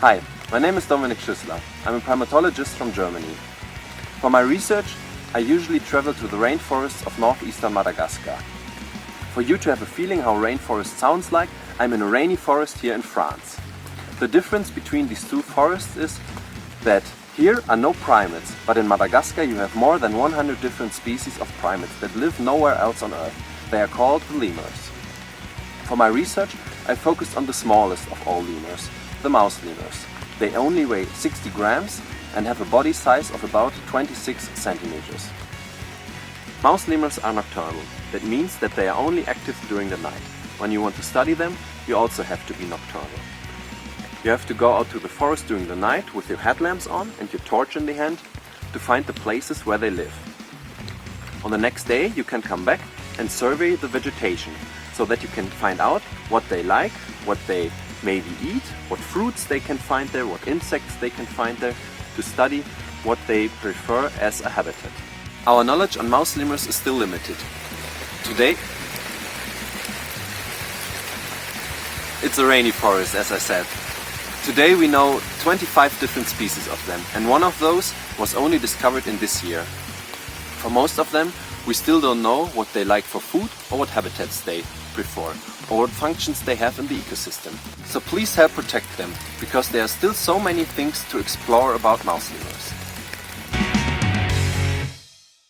Hi, my name is Dominik Schüßler. I'm a primatologist from Germany. For my research, I usually travel to the rainforests of northeastern Madagascar. For you to have a feeling how rainforest sounds like, I'm in a rainy forest here in France. The difference between these two forests is that here are no primates, but in Madagascar you have more than 100 different species of primates that live nowhere else on Earth. They are called the lemurs. For my research, I focused on the smallest of all lemurs, the mouse lemurs. They only weigh 60 grams and have a body size of about 26 centimeters. Mouse lemurs are nocturnal. That means that they are only active during the night. When you want to study them, you also have to be nocturnal. You have to go out to the forest during the night with your headlamps on and your torch in the hand to find the places where they live. On the next day you can come back and survey the vegetation so that you can find out what they like, what they maybe eat, what fruits they can find there, what insects they can find there, to study what they prefer as a habitat. Our knowledge on mouse lemurs is still limited. Today, it's a rainy forest, as I said. Today we know 25 different species of them, and one of those was only discovered in this year. For most of them, we still don't know what they like for food or what habitats they prefer, or what functions they have in the ecosystem. So please help protect them, because there are still so many things to explore about mouse lemurs.